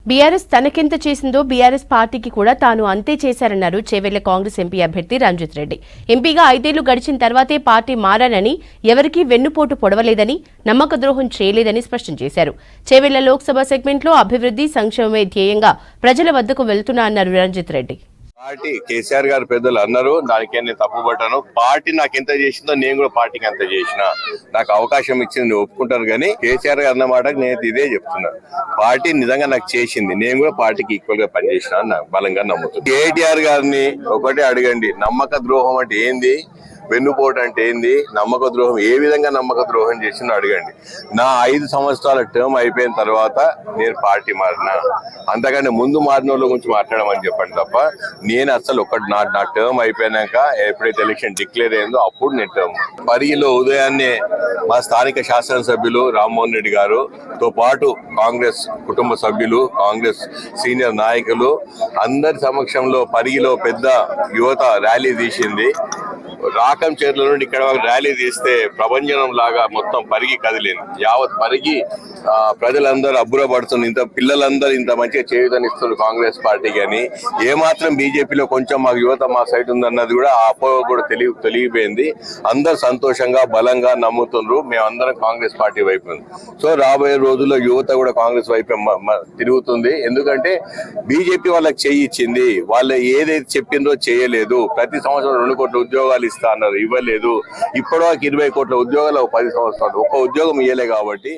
BRS తనకెంత చేసిందో BRS పార్టీకి కూడా తాను అంతే చేశారన్నారు చేవెళ్ల కాంగ్రెస్ ఎంపీ అభ్యర్థి రంజిత్ రెడ్డి. ఎంపీగా 5 ఏళ్లు గడిచిన తర్వాతే పార్టీ మారానని, ఎవరికీ వెన్నుపోటు పొడవలేదని, నమ్మక ద్రోహం చేయలేదని స్పష్టం చేశారు. చేవెళ్ల లోక్సభ సెగ్మెంట్లో అభివృద్ధి సంక్షేమమే ధ్యేయంగా ప్రజల వద్దకు వెళ్తున్నా అన్నారు రంజిత్ రెడ్డి. పార్టీ కేసీఆర్ గారు పెద్దలు అన్నారు, దానికే నేను తప్పుపట్టాను. పార్టీ నాకు ఎంత చేసిందో నేను కూడా పార్టీకి అంత చేసిన. నాకు అవకాశం ఇచ్చింది నేను ఒప్పుకుంటాను, కానీ కేసీఆర్ గారు అన్న మాటకు నేను ఇదే చెప్తున్నా. పార్టీ నిజంగా నాకు చేసింది, నేను కూడా పార్టీకి ఈక్వల్ గా పనిచేసిన అని బలంగా నమ్ముతున్నాను. కేటీఆర్ గారిని ఒకటే అడగండి, నమ్మక ద్రోహం అంటే ఏంది, వెన్నుపోటు అంటే ఏంది, నమ్మక ద్రోహం ఏ విధంగా నమ్మక ద్రోహం చేసిందో అడగండి. నా 5 సంవత్సరాల టర్మ్ అయిపోయిన తర్వాత నేను పార్టీ మారినా, అంతకంటే ముందు మారిన వాళ్ళ గురించి మాట్లాడమని చెప్పండి తప్ప నేను అసలు నా టర్మ్ అయిపోయినాక ఎప్పుడైతే ఎలక్షన్ డిక్లేర్ అయిందో అప్పుడు నేను టర్మ్. పరిగిలో ఉదయాన్నే మా స్థానిక శాసనసభ్యులు రామ్మోహన్ రెడ్డి గారుతో పాటు కాంగ్రెస్ కుటుంబ సభ్యులు, కాంగ్రెస్ సీనియర్ నాయకులు అందరి సమక్షంలో పరిగిలో పెద్ద యువత ర్యాలీ తీసింది. రాకం చేతుల నుండి ఇక్కడ ర్యాలీ తీస్తే ప్రభంజనం లాగా మొత్తం పరిగి కదిలింది. యావత్ పరిగి ప్రజలందరూ అబ్బురపడుతుంది. ఇంత పిల్లలందరూ ఇంత మంచిగా చేయుదనిస్తున్నారు కాంగ్రెస్ పార్టీకి అని. ఏమాత్రం బీజేపీలో కొంచెం మాకు యువత మా సైడ్ ఉందన్నది కూడా ఆ అపోహ కూడా తెలియపోయింది. అందరు సంతోషంగా బలంగా నమ్ముతున్నారు మేమందరం కాంగ్రెస్ పార్టీ వైపు. సో రాబోయే రోజుల్లో యువత కూడా కాంగ్రెస్ వైపు తిరుగుతుంది. ఎందుకంటే బీజేపీ వాళ్ళకి చేయి ఇచ్చింది, వాళ్ళు ఏదైతే చెప్పిందో చేయలేదు. ప్రతి సంవత్సరం 2 కోట్ల ఉద్యోగాలు ఇస్తా అన్నారు, ఇవ్వలేదు. ఇప్పటివరకు 20 కోట్ల ఉద్యోగాలు 10 సంవత్సరాలు ఒక్క ఉద్యోగం ఇవ్వలే. కాబట్టి